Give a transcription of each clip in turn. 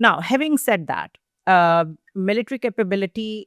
Now, having said that, military capability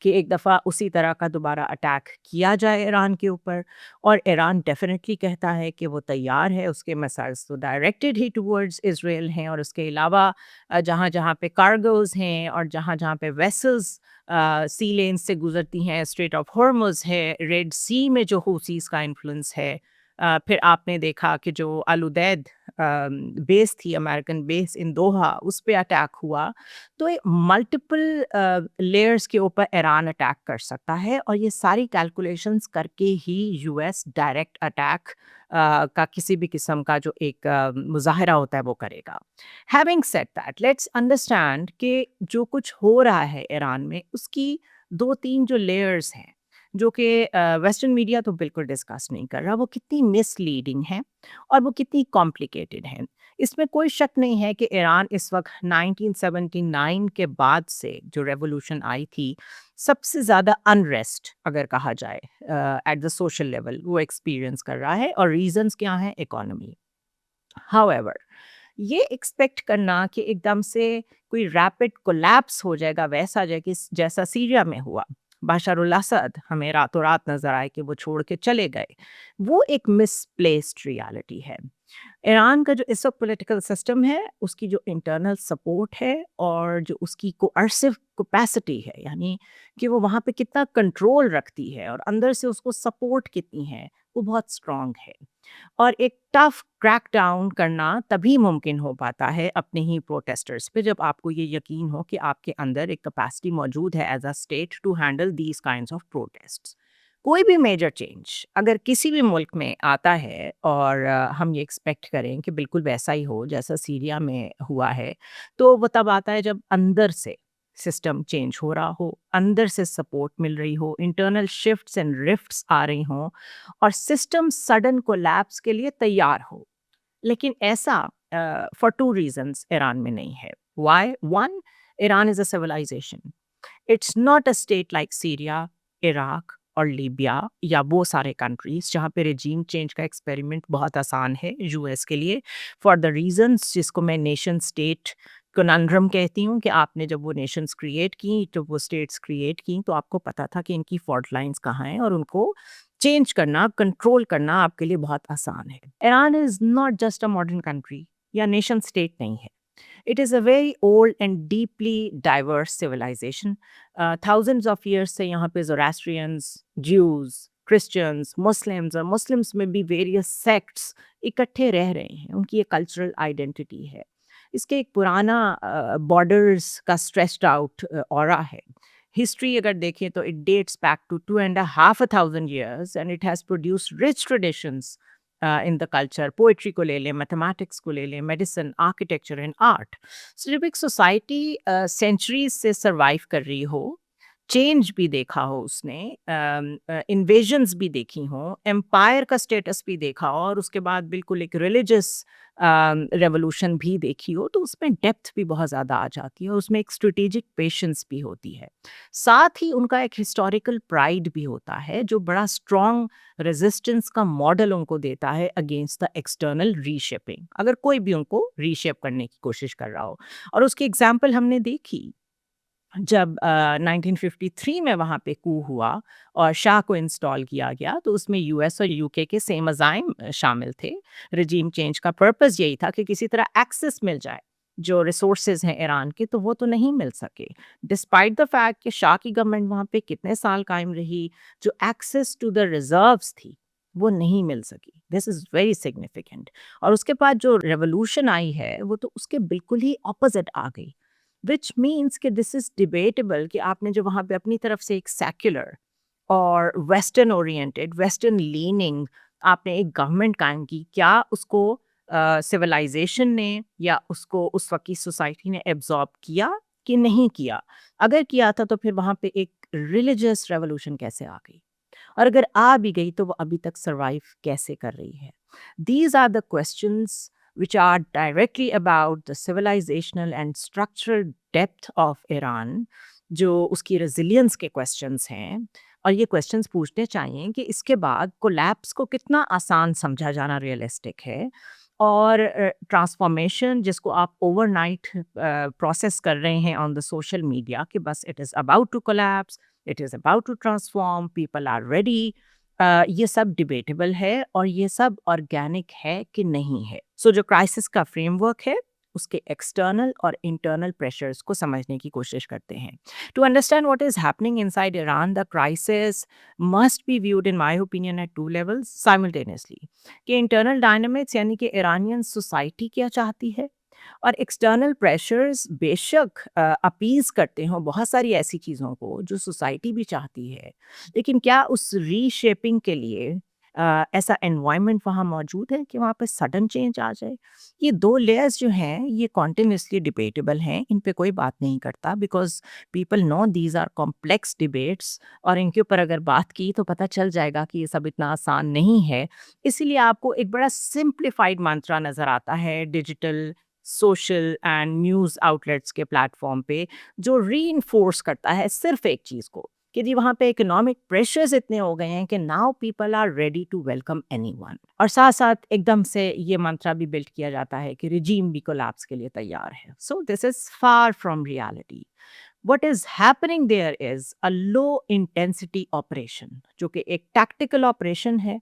کہ ایک دفعہ اسی طرح کا دوبارہ اٹیک کیا جائے ایران کے اوپر، اور ایران ڈیفینیٹلی کہتا ہے کہ وہ تیار ہے، اس کے میسائلس تو ڈائریکٹڈ ہی ٹورڈز اسرائیل ہیں، اور اس کے علاوہ جہاں جہاں پہ کارگوز ہیں اور جہاں جہاں پہ ویسلز سی لینز سے گزرتی ہیں، اسٹریٹ آف ہارمز ہے، ریڈ سی میں جو حوثیز کا انفلوئنس ہے، پھر آپ نے دیکھا کہ جو الودید بیس تھی، امریکن بیس ان دوحہ، اس پہ اٹیک ہوا، تو ملٹیپل لیئرس کے اوپر ایران اٹیک کر سکتا ہے، اور یہ ساری کیلکولیشنز کر کے ہی یو ایس ڈائریکٹ اٹیک کا کسی بھی قسم کا جو ایک مظاہرہ ہوتا ہے وہ کرے گا۔ Having said that, let's understand کہ جو کچھ ہو رہا ہے ایران میں، اس کی دو تین جو لیئرز ہیں، جو کہ ویسٹرن میڈیا تو بالکل ڈسکس نہیں کر رہا، وہ کتنی مس لیڈنگ ہیں اور وہ کتنی کمپلیکیٹڈ ہیں۔ اس میں کوئی شک نہیں ہے کہ ایران اس وقت 1979 کے بعد سے جو ریولوشن آئی تھی، سب سے زیادہ انریسٹ اگر کہا جائے ایٹ دا سوشل لیول وہ ایکسپیرئنس کر رہا ہے، اور ریزنس کیا ہیں؟ اکانومی۔ However، یہ ایکسپیکٹ کرنا کہ ایک دم سے کوئی ریپڈ کولیپس ہو جائے گا ویسا جیسا سیریا میں ہوا، بشار الاسد ہمیں راتوں رات نظر آئے کہ وہ چھوڑ کے چلے گئے، وہ ایک مس پلیسڈ ریالٹی ہے۔ ایران کا جو اس وقت پولیٹیکل سسٹم ہے، اس کی جو انٹرنل سپورٹ ہے اور جو اس کی کوارسو کیپیسٹی ہے، یعنی کہ وہ وہاں پہ کتنا کنٹرول رکھتی ہے اور اندر سے اس کو سپورٹ کتنی ہے، وہ بہت اسٹرانگ ہے۔ اور ایک ٹف کریک ڈاؤن کرنا تبھی ممکن ہو پاتا ہے اپنے ہی پروٹیسٹرز پہ، جب آپ کو یہ یقین ہو کہ آپ کے اندر ایک کیپیسٹی موجود ہے as a state to handle these kinds of protest. کوئی بھی میجر چینج اگر کسی بھی ملک میں آتا ہے، اور ہم یہ ایکسپیکٹ کریں کہ بالکل ویسا ہی ہو جیسا سیریا میں ہوا ہے، تو وہ تب آتا ہے جب اندر سے سسٹم چینج ہو رہا ہو، اندر سے سپورٹ مل رہی ہو، انٹرنل شفٹس اینڈ رفٹس آ رہی ہوں، اور سسٹم سڈن کولیپس کے لیے تیار ہو۔ لیکن ایسا فار ٹو ریزنس ایران میں نہیں ہے۔ Why? One, Iran is a civilization, it's not a state like Syria, Iraq اور لیبیا یا وہ سارے کنٹریز جہاں پہ رجیم چینج کا ایکسپیریمنٹ بہت آسان ہے یو ایس کے لیے، فار دا ریزنس جس کو میں نیشن اسٹیٹ کننڈرم کہتی ہوں، کہ آپ نے جب وہ نیشنز کریٹ کی، جب وہ اسٹیٹس کریٹ کی، تو آپ کو پتا تھا کہ ان کی فالٹ لائنس کہاں ہیں، اور ان کو چینج کرنا، کنٹرول کرنا آپ کے لیے بہت آسان ہے۔ Iran is not just a modern country یا نیشن اسٹیٹ نہیں ہے، it is a very old and deeply diverse civilization. Thousands of years سے یہاں پہ زوراسٹریئنس، جیوز، کرسچنس، مسلمز، اور مسلمس میں بھی ویریس سیکٹس اکٹھے رہ رہے ہیں، ان کی ایک کلچرل آئیڈینٹی ہے، اس کے ایک پرانا بارڈرز کا اسٹریچڈ آؤٹ اورا ہے۔ ہسٹری اگر دیکھیں تو it dates back to 2,500 years and it has produced rich traditions in the culture. Poetry کو لے لیں، میتھمیٹکس کو لے لیں، medicine, architecture and art. So جب ایک سوسائٹی سینچریز سے سروائیو کر رہی ہو، چینج بھی دیکھا ہو اس نے، انویژنز بھی دیکھی ہوں، امپائر کا اسٹیٹس بھی دیکھا ہو، اور اس کے بعد بالکل ایک ریلیجس ریولوشن بھی دیکھی ہو، تو اس میں ڈیپتھ بھی بہت زیادہ آ جاتی ہے، اس میں ایک اسٹریٹجک پیشنس بھی ہوتی ہے، ساتھ ہی ان کا ایک ہسٹوریکل پرائڈ بھی ہوتا ہے جو بڑا اسٹرانگ ریزسٹنس کا ماڈل ان کو دیتا ہے against the external reshaping, اگر کوئی بھی ان کو ری شیپ کرنے کی کوشش کر رہا ہو۔ اور اس کی ایگزامپل ہم نے دیکھی جب 1953 میں وہاں پہ کو ہوا اور شاہ کو انسٹال کیا گیا، تو اس میں یو ایس اور یو کے سیم عزائم شامل تھے۔ رجیم چینج کا پرپز یہی تھا کہ کسی طرح ایکسس مل جائے، جو ریسورسز ہیں ایران کے تو وہ تو نہیں مل سکے، ڈسپائٹ دا فیکٹ کہ شاہ کی گورنمنٹ وہاں پہ کتنے سال قائم رہی، جو ایکسس ٹو دا ریزروز تھی وہ نہیں مل سکی۔ دس از ویری سگنیفیکنٹ۔ اور اس کے بعد جو ریولوشن آئی ہے وہ تو اس کے بالکل ہی اپوزٹ آ گئی، وچ مینس کہ دس از ڈیبیٹیبل کہ آپ نے جو وہاں پہ اپنی طرف سے ایک سیکولر اور ویسٹرن اورینٹیڈ، ویسٹرن لیننگ آپ نے ایک گورنمنٹ قائم کی، کیا اس کو سویلائزیشن نے یا اس کو اس وقت کی سوسائٹی نے ایبزارب کیا کہ نہیں کیا؟ اگر کیا تھا تو پھر وہاں پہ ایک ریلیجس ریولوشن کیسے آ گئی، اور اگر آ بھی گئی تو وہ ابھی تک سروائیو کیسے کر رہی ہے؟ These are the questions which are directly about the civilizational and structural depth of Iran، جو اس کی ریزیلینس کے کویسچنس ہیں، اور یہ کویسچنس پوچھنے چاہیے کہ اس کے بعد کولیپس کو کتنا آسان سمجھا جانا ریئلسٹک ہے، اور ٹرانسفارمیشن جس کو آپ اوور نائٹ پروسیس کر رہے ہیں آن دا سوشل میڈیا کہ بس it is about to collapse, it is about to transform, people are ready. یہ سب ڈبیٹیبل ہے اور یہ سب آرگینک ہے کہ نہیں ہے. سو جو کرائسس کا فریم ورک ہے اس کے ایکسٹرنل اور انٹرنل پریشرز کو سمجھنے کی کوشش کرتے ہیں. To understand what is happening inside Iran, the crisis must be viewed in my opinion at two levels simultaneously. کہ انٹرنل ڈائنامکس یعنی کہ ایرانین سوسائٹی کیا چاہتی ہے، اور ایکسٹرنل پریشرز بے شک اپیز کرتے ہوں بہت ساری ایسی چیزوں کو جو سوسائٹی بھی چاہتی ہے، لیکن کیا اس ری شیپنگ کے لیے ایسا انوائرمنٹ وہاں موجود ہے کہ وہاں پہ سڈن چینج آ جائے؟ یہ دو لیئرز جو ہیں یہ کانٹینیوسلی ڈبیٹیبل ہیں، ان پہ کوئی بات نہیں کرتا because people know these are complex debates, اور ان کے اوپر اگر بات کی تو پتہ چل جائے گا کہ یہ سب اتنا آسان نہیں ہے. اسی لیے آپ کو ایک بڑا سمپلیفائڈ منترا نظر آتا ہے digital, social and news outlets کے پلیٹ فارم پہ، جو ری انفورس کرتا ہے صرف ایک چیز کو کہ جی وہاں پہ اکنامک پریشرز اتنے ہو گئے ہیں کہ now people are ready to welcome anyone. اور ساتھ ساتھ ایک دم سے یہ منترا بھی بلڈ کیا جاتا ہے کہ رجیم بھی کولیپس کے لیے تیار ہے. So this is far from reality. What is happening there is a low intensity operation جو کہ ایک ٹیکٹیکل آپریشن ہے.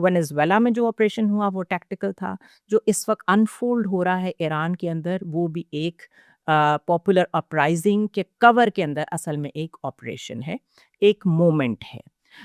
وینزویلا میں جو آپریشن ہوا وہ ٹیکٹیکل تھا. جو اس وقت انفولڈ ہو رہا ہے ایران کے اندر وہ بھی ایک پاپولر اپرائزنگ کے کور کے اندر اصل میں ایک آپریشن ہے، ایک مومنٹ ہے.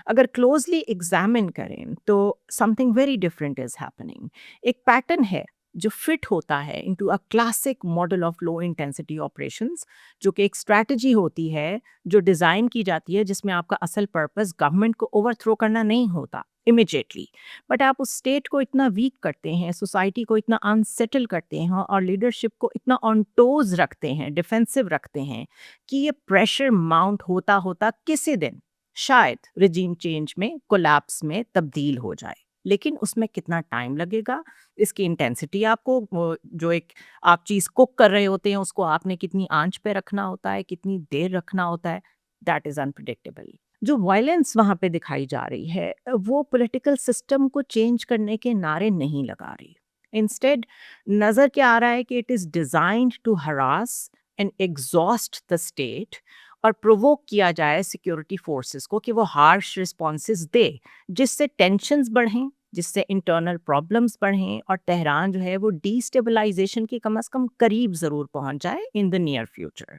اگر کلوزلی ایگزامن کریں تو some thing very different is happening. ایک پیٹرن ہے جو فٹ ہوتا ہے into a classic model of low intensity operations, جو کہ ایک اسٹریٹجی ہوتی ہے جو ڈیزائن کی جاتی ہے جس میں آپ کا اصل پرپز گورنمنٹ کو اوور تھرو کرنا نہیں ہوتا امیجیٹلی، بٹ آپ اس اسٹیٹ کو اتنا ویک کرتے ہیں، سوسائٹی کو اتنا انسیٹل کرتے ہیں اور لیڈرشپ کو اتنا آن ٹوز رکھتے ہیں، ڈیفینسو رکھتے ہیں کہ یہ پریشر ماؤنٹ ہوتا ہوتا کسی دن شاید رجیم چینج میں، کولیپس میں تبدیل ہو جائے. لیکن اس میں کتنا ٹائم لگے گا، اس کی انٹینسٹی آپ کو جو ایک آپ چیز کوک کر رہے ہوتے ہیں اس کو آپ نے کتنی آنچ پہ رکھنا ہوتا ہے، کتنی دیر رکھنا ہوتا ہے، دیٹ از انپریڈکٹیبل. جو وائلنس وہاں پہ دکھائی جا رہی ہے وہ پولیٹیکل سسٹم کو چینج کرنے کے نعرے نہیں لگا رہی. انسٹیڈ نظر کیا آ رہا ہے کہ it is designed to harass and exhaust the state, اور پرووک کیا جائے سیکورٹی فورسز کو کہ وہ ہارش رسپانسز دے جس سے ٹینشنز بڑھیں، جس سے انٹرنل پرابلمس بڑھیں، اور تہران جو ہے وہ ڈی اسٹیبلائزیشن کی کم از کم قریب ضرور پہنچ جائے ان دا نیئر فیوچر.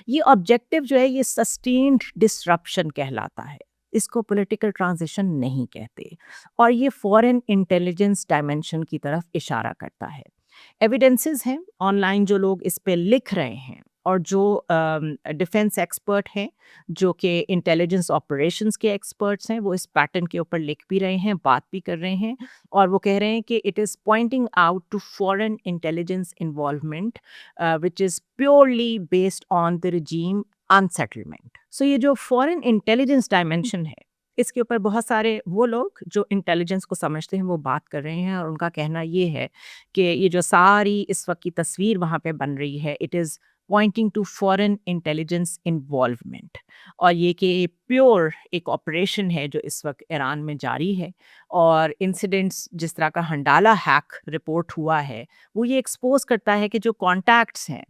یہ آبجیکٹو جو ہے یہ سسٹینڈ ڈسرپشن کہلاتا ہے، اس کو پولیٹیکل ٹرانزیشن نہیں کہتے، اور یہ فورن انٹیلیجنس ڈائمینشن کی طرف اشارہ کرتا ہے. ایویڈنسز ہیں آن لائن جو لوگ اس پہ لکھ رہے ہیں، اور جو ڈیفنس ایکسپرٹ ہیں جو کہ انٹیلیجنس آپریشنس کے ایکسپرٹس ہیں وہ اس پیٹرن کے اوپر لکھ بھی رہے ہیں، بات بھی کر رہے ہیں، اور وہ کہہ رہے ہیں کہ it is pointing out to foreign intelligence involvement which is purely based on the regime unsettlement. So یہ جو فورن انٹیلیجنس ڈائمینشن ہے اس کے اوپر بہت سارے وہ لوگ جو انٹیلیجنس کو سمجھتے ہیں وہ بات کر رہے ہیں، اور ان کا کہنا یہ ہے کہ یہ جو ساری اس وقت کی تصویر وہاں پہ بن رہی ہے it is pointing to foreign intelligence involvement, اور یہ کہ پیور ایک آپریشن ہے جو اس وقت ایران میں جاری ہے. اور انسیڈنٹس جس طرح کا ہنڈالہ ہیک رپورٹ ہوا ہے وہ یہ ایکسپوز کرتا ہے کہ جو کانٹیکٹس ہیں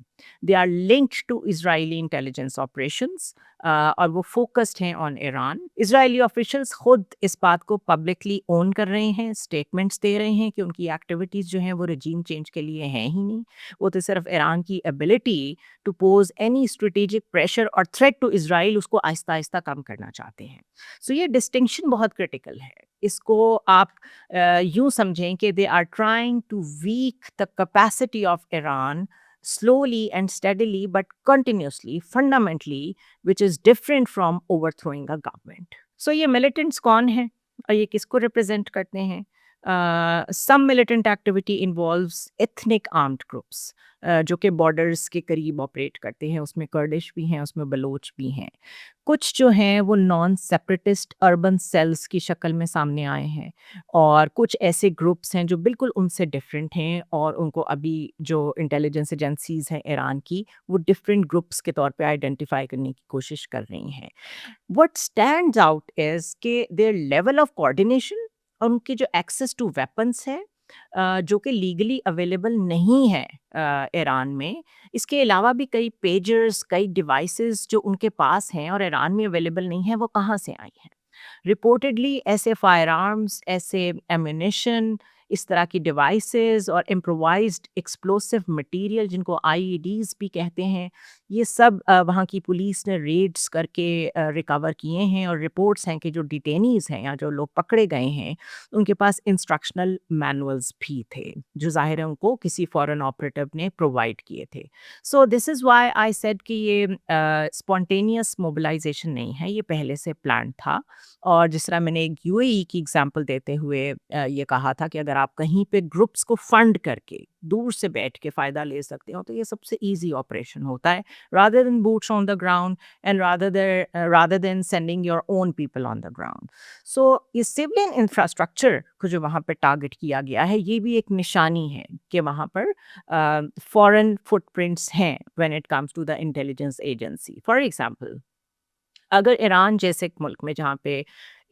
they are linked to Israeli intelligence operations, اور وہ فوکسڈ ہیں آن ایران. اسرائیلی آفیشلس خود اس بات کو پبلکلی اون کر رہے ہیں، اسٹیٹمنٹس دے رہے ہیں کہ ان کی ایکٹیویٹیز جو ہیں وہ رجیم چینج کے لیے ہیں ہی نہیں، وہ تو صرف ایران کی ability to pose any strategic pressure اور تھریٹ ٹو اسرائیل اس کو آہستہ آہستہ کم کرنا چاہتے ہیں. سو یہ ڈسٹنکشن بہت کرٹیکل ہے. اس کو آپ یوں سمجھیں کہ they are trying to weak the capacity of Iran slowly and steadily but continuously, fundamentally, which is different from overthrowing a government. So یہ militants کون ہیں اور یہ کس کو ریپرزینٹ کرتے ہیں؟ Some militant activity involves ethnic armed groups جو کہ بارڈرز کے قریب آپریٹ کرتے ہیں، اس میں کرڈش بھی ہیں، اس میں بلوچ بھی ہیں. کچھ جو ہیں وہ نان سیپریٹسٹ اربن سیلز کی شکل میں سامنے آئے ہیں، اور کچھ ایسے گروپس ہیں جو بالکل ان سے ڈفرینٹ ہیں، اور ان کو ابھی جو انٹیلیجنس ایجنسیز ہیں ایران کی وہ ڈفرینٹ گروپس کے طور پہ آئیڈینٹیفائی کرنے کی کوشش کر رہی ہیں. وٹ اسٹینڈز آؤٹ از کہ دیئر لیول آف کوآرڈینیشن اور ان کی جو ایکسیس ٹو ویپنس ہے جو کہ لیگلی اویلیبل نہیں ہے ایران میں. اس کے علاوہ بھی کئی پیجرز، کئی ڈیوائسز جو ان کے پاس ہیں اور ایران میں اویلیبل نہیں ہیں، وہ کہاں سے آئی ہیں؟ رپورٹڈلی ایسے فائر آرمز، ایسے ایمونیشن، اس طرح کی ڈیوائسز اور امپرووائزڈ ایکسپلوسو مٹیریل جن کو آئی ای ڈیز بھی کہتے ہیں، یہ سب وہاں کی پولیس نے ریڈز کر کے ریکور کیے ہیں. اور رپورٹس ہیں کہ جو ڈیٹینیز ہیں یا جو لوگ پکڑے گئے ہیں ان کے پاس انسٹرکشنل مینولز بھی تھے جو ظاہر ہے ان کو کسی فورن آپریٹو نے پرووائڈ کیے تھے. سو this is why I said کہ یہ اسپونٹینیس موبلائزیشن نہیں ہے، یہ پہلے سے پلان تھا. اور جس طرح میں نے ایک یو اے ای کی اگزامپل دیتے ہوئے یہ کہا تھا کہ اگر آپ کہیں پہ گروپس کو فنڈ کر کے دور سے بیٹھ کے فائدہ لے سکتے ہو تو یہ سب سے ایزی آپریشن ہوتا ہے rather than boots on the ground and rather than sending your own people on the ground. So یہ سیولین انفراسٹرکچر کو جو وہاں پہ ٹارگٹ کیا گیا ہے یہ بھی ایک نشانی ہے کہ وہاں پر فورن فٹ پرنٹس ہیں when it comes to the intelligence agency. For example, اگر ایران جیسے ایک ملک میں جہاں پہ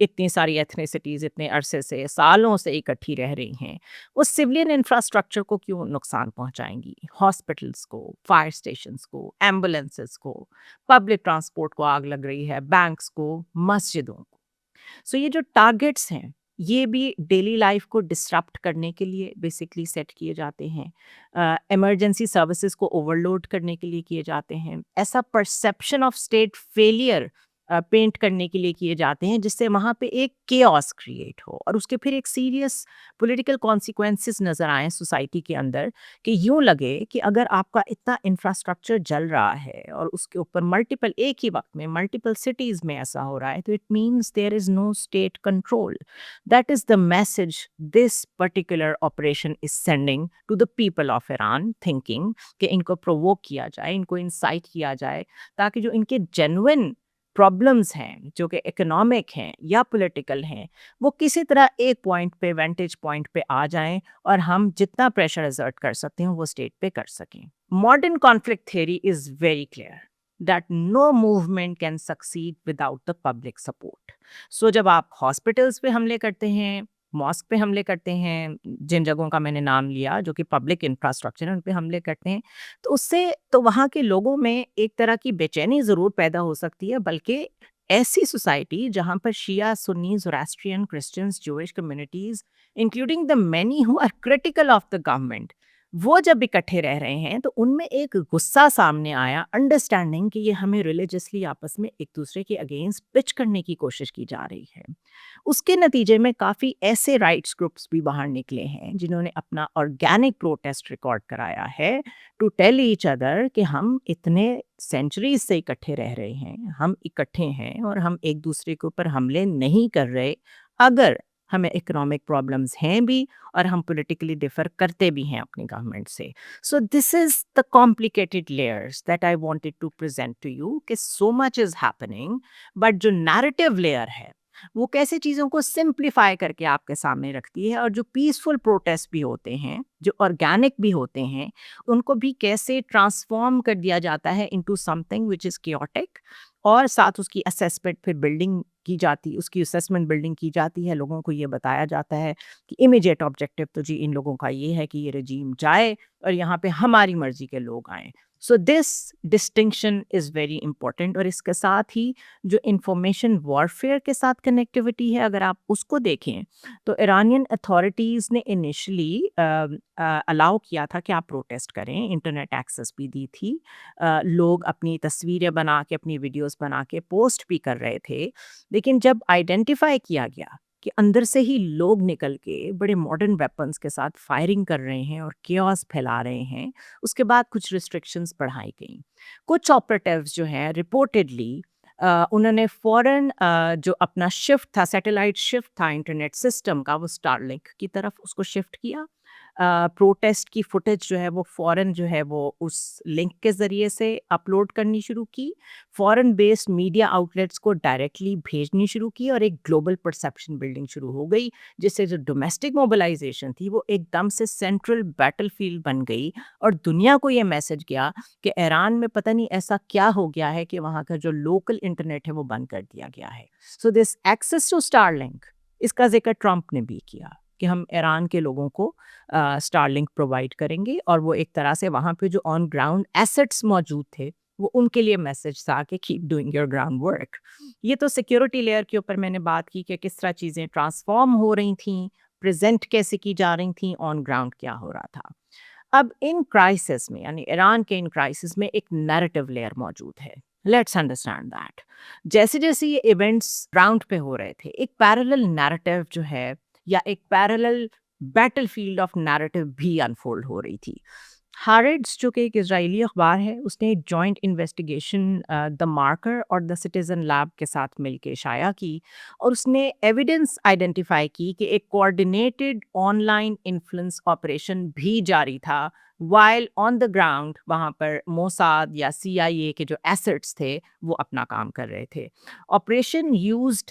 اتنی ساری ایتھنیسٹیز اتنے عرصے سے سالوں سے اکٹھی رہ رہی ہیں، وہ سولین انفراسٹرکچر کو کیوں نقصان پہنچائیں گی؟ ہاسپٹلس کو، فائر اسٹیشنس کو، ایمبولینسز کو، پبلک ٹرانسپورٹ کو آگ لگ رہی ہے، بینکس کو، مسجدوں کو. سو یہ جو ٹارگٹس ہیں یہ بھی ڈیلی لائف کو ڈسرپٹ کرنے کے لیے بیسکلی سیٹ کیے جاتے ہیں، ایمرجنسی سروسز کو اوور لوڈ کرنے کے لیے کیے جاتے ہیں، ایسا perception of state failure paint کرنے کے لیے کیے جاتے ہیں جس سے وہاں پہ ایک کیوس کریٹ ہو اور اس کے پھر ایک سیریس پولیٹیکل کانسیکوینسز نظر آئیں سوسائٹی کے اندر کہ یوں لگے کہ اگر آپ کا اتنا انفراسٹرکچر جل رہا ہے اور اس کے اوپر ملٹیپل ایک ہی وقت میں ملٹیپل سٹیز میں ایسا ہو رہا ہے تو it means there is no state control. That is the message this particular operation is sending to the people of Iran, thinking کہ ان کو پرووک کیا جائے، ان کو انسائٹ کیا جائے تاکہ جو ان کے جینوئن پرابلمس ہیں جو کہ اکنامک ہیں یا پولیٹیکل ہیں وہ کسی طرح ایک پوائنٹ پہ وینٹیج پوائنٹ پہ آ جائیں اور ہم جتنا پریشر ایزرٹ کر سکتے ہیں وہ اسٹیٹ پہ کر سکیں. Modern conflict theory is very clear that no movement can succeed without the public support. So جب آپ ہاسپٹلس پہ حملے کرتے ہیں، ماسک پہ حملے کرتے ہیں، جن جگہوں کا میں نے نام لیا جو کہ پبلک انفراسٹرکچر ہیں ان پہ حملے کرتے ہیں، تو اس سے تو وہاں کے لوگوں میں ایک طرح کی بے چینی ضرور پیدا ہو سکتی ہے، بلکہ ایسی سوسائٹی جہاں پر Shia, Sunni, Zoroastrian, Christians, Jewish communities including the many who are critical of the government, وہ جب اکٹھے رہ رہے ہیں تو ان میں ایک غصہ سامنے آیا، انڈرسٹینڈنگ کہ یہ ہمیں ریلیجسلی آپس میں ایک دوسرے کے اگینسٹ پچ کرنے کی کوشش کی جا رہی ہے. اس کے نتیجے میں کافی ایسے رائٹس گروپس بھی باہر نکلے ہیں جنہوں نے اپنا آرگینک پروٹیسٹ ریکارڈ کرایا ہے ٹو ٹیل ایچ ادر کہ ہم اتنے سینچریز سے اکٹھے رہ رہے ہیں، ہم اکٹھے ہیں اور ہم ایک دوسرے کے اوپر حملے نہیں کر رہے اگر ہمیں اکنامک پرابلمز ہیں بھی اور ہم پولیٹیکلی ڈیفر کرتے بھی ہیں اپنی گورنمنٹ سے. So this is the complicated layers that I wanted to present to you کہ so much is happening, but جو نیریٹو لیئر ہے وہ کیسے چیزوں کو سمپلیفائی کر کے آپ کے سامنے رکھتی ہے، اور جو پیسفل پروٹیسٹ بھی ہوتے ہیں، جو آرگینک بھی ہوتے ہیں، ان کو بھی کیسے ٹرانسفارم کر دیا جاتا ہے into some thing which is chaotic, اور ساتھ اس کی اسیسمنٹ پھر بلڈنگ کی جاتی، اس کی اسیسمنٹ بلڈنگ کی جاتی ہے. لوگوں کو یہ بتایا جاتا ہے کہ امیجیٹ آبجیکٹو تو جی ان لوگوں کا یہ ہے کہ یہ رجیم جائے اور یہاں پہ ہماری مرضی کے لوگ آئیں. So this distinction is very important. اور اس کے ساتھ ہی جو انفارمیشن وارفیئر کے ساتھ کنیکٹیوٹی ہے، اگر آپ اس کو دیکھیں تو ایرانین اتھارٹیز نے انیشلی الاؤ کیا تھا کہ آپ پروٹیسٹ کریں، انٹرنیٹ ایکسیس بھی دی تھی، لوگ اپنی تصویریں بنا کے، اپنی ویڈیوز بنا کے پوسٹ بھی کر رہے تھے. لیکن جب آئیڈینٹیفائی کیا گیا کہ اندر سے ہی لوگ نکل کے بڑے ماڈرن ویپنز کے ساتھ فائرنگ کر رہے ہیں اور کیوس پھیلا رہے ہیں، اس کے بعد کچھ ریسٹرکشنز بڑھائی گئیں. کچھ آپریٹیوز جو ہیں رپورٹڈلی انہوں نے فوراً جو اپنا شفٹ تھا، سیٹلائٹ شفٹ تھا انٹرنیٹ سسٹم کا، وہ اسٹار لنک کی طرف اس کو شفٹ کیا. پروٹیسٹ کی فوٹیج جو ہے وہ فوراً جو ہے وہ اس لنک کے ذریعے سے اپلوڈ کرنی شروع کی، فورن بیسڈ میڈیا آؤٹلیٹس کو ڈائریکٹلی بھیجنی شروع کی، اور ایک گلوبل پرسیپشن بلڈنگ شروع ہو گئی جس سے جو ڈومیسٹک موبلائزیشن تھی وہ ایک دم سے سینٹرل بیٹل فیلڈ بن گئی، اور دنیا کو یہ میسج گیا کہ ایران میں پتہ نہیں ایسا کیا ہو گیا ہے کہ وہاں کا جو لوکل انٹرنیٹ ہے وہ بند کر دیا گیا ہے. سو دس ایکسیس ٹو اسٹار لنک، اس کا ذکر ٹرمپ نے بھی کیا. کہ ہم ایران کے لوگوں کو اسٹار لنک پرووائڈ کریں گے، اور وہ ایک طرح سے وہاں پہ جو آن گراؤنڈ ایسٹس موجود تھے وہ ان کے لیے میسج تھا کہ keep doing your ground work. یہ تو سیکیورٹی لیئر کے اوپر میں نے بات کی کہ کس طرح چیزیں ٹرانسفارم ہو رہی تھیں، پریزنٹ کیسے کی جا رہی تھیں، آن گراؤنڈ کیا ہو رہا تھا۔ اب ان کرائسس میں، یعنی ایران کے ان کرائسس میں ایک نیریٹو لیئر موجود ہے۔ Let's understand that. جیسے جیسے یہ ایونٹس گراؤنڈ پہ ہو رہے تھے، ایک پیرالل نیریٹو جو ہے، یا ایک parallel battle field of narrative بھی انفولڈ ہو رہی تھی۔ ہارڈز جو کہ ایک اسرائیلی اخبار ہے، اس نے جوائنٹ انویسٹیگیشن دا مارکر اور دا سٹیزن لیب کے ساتھ مل کے شائع کی، اور اس نے ایویڈنس آئیڈینٹیفائی کی کہ ایک کوآرڈینیٹڈ آن لائن انفلوئنس آپریشن بھی جاری تھا وائل آن دا گراؤنڈ۔ وہاں پر موساد یا CIA کے جو ایسٹس تھے وہ اپنا کام کر رہے تھے۔ Operation used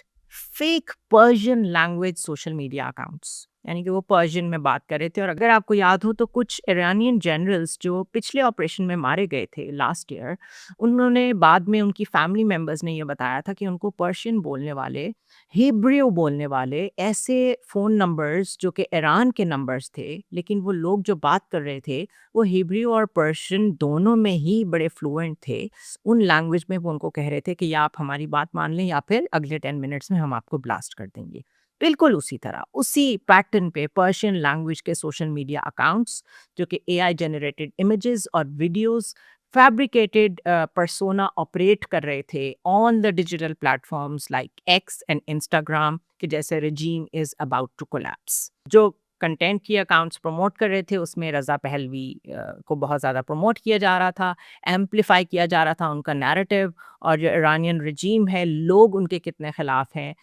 fake Persian language social media accounts, یعنی کہ وہ پرشین میں بات کر رہے تھے۔ اور اگر آپ کو یاد ہو تو کچھ ایرانین جنرلز جو پچھلے آپریشن میں مارے گئے تھے لاسٹ ایئر، انہوں نے بعد میں ان کی فیملی ممبرز نے یہ بتایا تھا کہ ان کو پرشین بولنے والے، ہیبریو بولنے والے ایسے فون نمبرز جو کہ ایران کے نمبرز تھے، لیکن وہ لوگ جو بات کر رہے تھے وہ ہیبریو اور پرشین دونوں میں ہی بڑے فلوئنٹ تھے۔ ان لینگویج میں وہ ان کو کہہ رہے تھے کہ یا آپ ہماری بات مان لیں یا پھر اگلے 10 منٹس میں ہم آپ کو بلاسٹ کر دیں گے۔ بالکل اسی طرح، اسی پیٹرن پہ پرشین لینگویج کے سوشل میڈیا اکاؤنٹس جو کہ AI جنریٹڈ امیجز اور ویڈیوز، فیبریکیٹڈ پرسونا آپریٹ کر رہے تھے on the digital platforms like X and Instagram, کہ جیسے regime is about to collapse. جو کنٹینٹ کی اکاؤنٹس پروموٹ کر رہے تھے اس میں رضا پہلوی کو بہت زیادہ پروموٹ کیا جا رہا تھا، ایمپلیفائی کیا جا رہا تھا ان کا نیریٹو، اور جو ایرانین رجیم ہے، لوگ ان کے کتنے خلاف ہیں،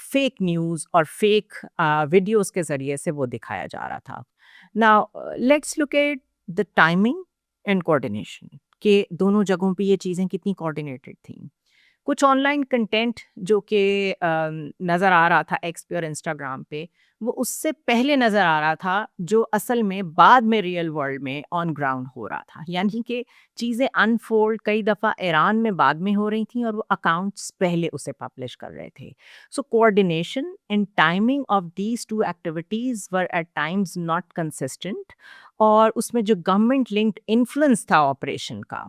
فیک نیوز اور فیک ویڈیوز کے ذریعے سے وہ دکھایا جا رہا تھا۔ Now let's look at the timing and coordination, کہ دونوں جگہوں پہ یہ چیزیں کتنی کوآرڈینیٹڈ تھیں۔ کچھ آن لائن کنٹینٹ جو کہ نظر آ رہا تھا ایکس پہ اور انسٹاگرام پہ، وہ اس سے پہلے نظر آ رہا تھا جو اصل میں بعد میں ریئل ورلڈ میں آن گراؤنڈ ہو رہا تھا، یعنی کہ چیزیں انفولڈ کئی دفعہ ایران میں بعد میں ہو رہی تھیں اور وہ اکاؤنٹس پہلے اسے پبلش کر رہے تھے۔ So coordination and timing of these two activities were at times not consistent, اور اس میں جو گورنمنٹ لنکڈ انفلوئنس تھا آپریشن کا،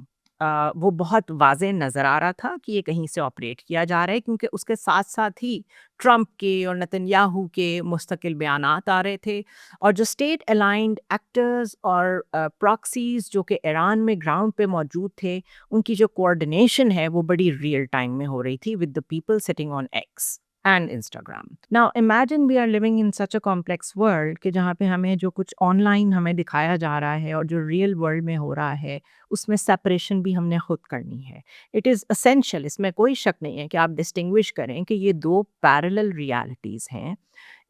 وہ بہت واضح نظر آ رہا تھا کہ یہ کہیں سے آپریٹ کیا جا رہا ہے، کیونکہ اس کے ساتھ ساتھ ہی ٹرمپ کے اور نتن کے مستقل بیانات آ رہے تھے، اور جو اسٹیٹ الائنڈ ایکٹرز اور پراکسیز جو کہ ایران میں گراؤنڈ پہ موجود تھے، ان کی جو کوآرڈینیشن ہے وہ بڑی ریئل ٹائم میں ہو رہی تھی with the people sitting on x and Instagram. Now imagine we are living in such a complex world کہ جہاں پہ ہمیں جو کچھ آن لائن ہمیں دکھایا جا رہا ہے اور جو ریئل ورلڈ میں ہو رہا ہے اس میں سیپریشن بھی ہم نے خود کرنی ہے۔ اٹ از اسینشیل، اس میں کوئی شک نہیں ہے کہ آپ ڈسٹنگوش کریں کہ یہ دو پیرلل ریالٹیز ہیں۔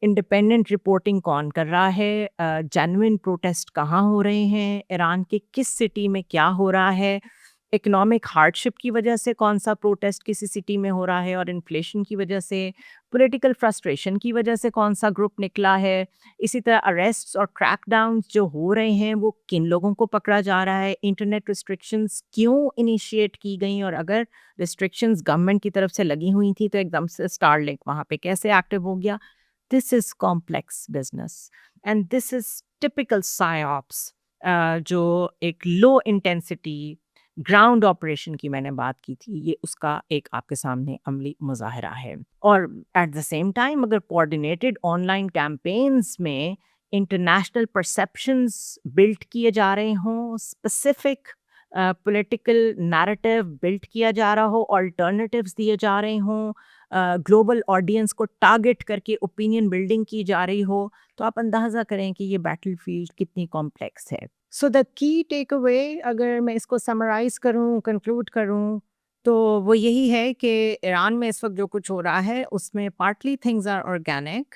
انڈیپینڈنٹ رپورٹنگ کون کر رہا ہے، جینوئن پروٹیسٹ کہاں ہو رہے ہیں، ایران کے کس سٹی میں کیا ہو رہا ہے، اکنامک ہارڈ شپ کی وجہ سے کون سا پروٹیسٹ کسی سٹی میں ہو رہا ہے، اور انفلیشن کی وجہ سے، پولیٹیکل فرسٹریشن کی وجہ سے کون سا گروپ نکلا ہے، اسی طرح اریسٹس اور کریک ڈاؤنز جو ہو رہے ہیں وہ کن لوگوں کو پکڑا جا رہا ہے، انٹرنیٹ ریسٹرکشنز کیوں انیشیٹ کی گئیں، اور اگر ریسٹرکشنز گورنمنٹ کی طرف سے لگی ہوئی تھیں تو ایک دم سے اسٹار لنک وہاں پہ کیسے ایکٹیو ہو گیا۔ This is complex business and this is typical psyops, جو ایک لو انٹینسٹی گراؤنڈ آپریشن کی میں نے بات کی تھی، یہ اس کا ایک آپ کے سامنے عملی مظاہرہ ہے۔ اور ایٹ دا سیم ٹائم اگر کوآرڈینیٹڈ آن لائن کیمپینز میں انٹرنیشنل پرسیپشنز بلڈ کیے جا رہے ہوں، اسپیسیفک پولیٹیکل نیریٹو بلڈ کیا جا رہا ہو، آلٹرنیٹیوز دیے جا رہے ہوں، گلوبل آڈینس کو ٹارگٹ کر کے اوپینین بلڈنگ کی جا رہی ہو، تو آپ اندازہ کریں کہ یہ بیٹل فیلڈ کتنی کمپلیکس ہے۔ سو دا کی ٹیک اوے، اگر میں اس کو سمرائز کروں، کنکلوڈ کروں، تو وہ یہی ہے کہ ایران میں اس وقت جو کچھ ہو رہا ہے اس میں پارٹلی تھنگز آر آرگینک،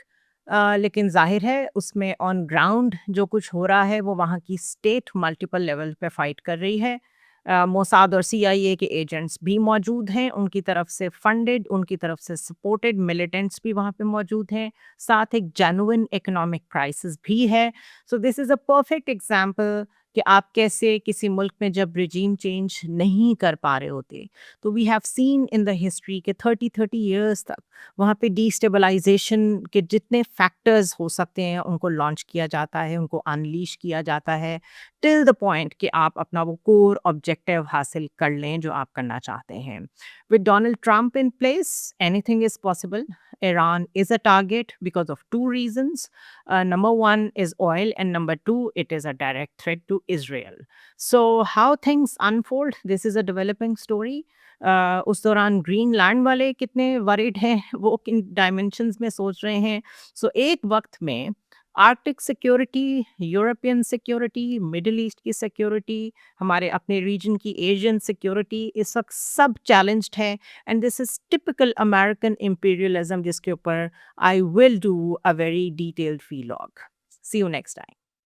لیکن ظاہر ہے اس میں آن گراؤنڈ جو کچھ ہو رہا ہے وہ وہاں کی اسٹیٹ ملٹیپل لیول پہ فائٹ کر رہی ہے۔ موساد اور CIA کے ایجنٹس بھی موجود ہیں، ان کی طرف سے فنڈڈ، ان کی طرف سے سپورٹڈ ملیٹنٹس بھی وہاں پہ موجود ہیں، ساتھ ایک جینوئن اکنامک کرائسس بھی ہے۔ So this is a perfect example کہ آپ کیسے کسی ملک میں جب رجیم چینج نہیں کر پا رہے ہوتے تو we have seen in the history کہ 30 ایئرس تک وہاں پہ ڈی اسٹیبلائزیشن کے جتنے فیکٹرز ہو سکتے ہیں ان کو لانچ کیا جاتا ہے، ان کو انلیش کیا جاتا ہے ٹل دا پوائنٹ کہ آپ اپنا وہ کور آبجیکٹیو حاصل کر لیں جو آپ کرنا چاہتے ہیں. With Donald Trump in place, anything is possible. Iran is a target because of two reasons. Number one is oil, and number two, it is a direct threat to Israel. So, how things unfold, this is a developing story. اس دوران green land والے کتنے word ہیں، وہ کن dimensions میں سوچ رہے ہیں. سو ایک وقت میں Arctic security, European security, Middle East کی سیکیورٹی، ہمارے اپنے ریجن کی ایشین سیکیورٹی اس وقت سب چیلنجڈ ہے. And this is typical American imperialism جس کے اوپر I will do a very detailed vlog. See you next time.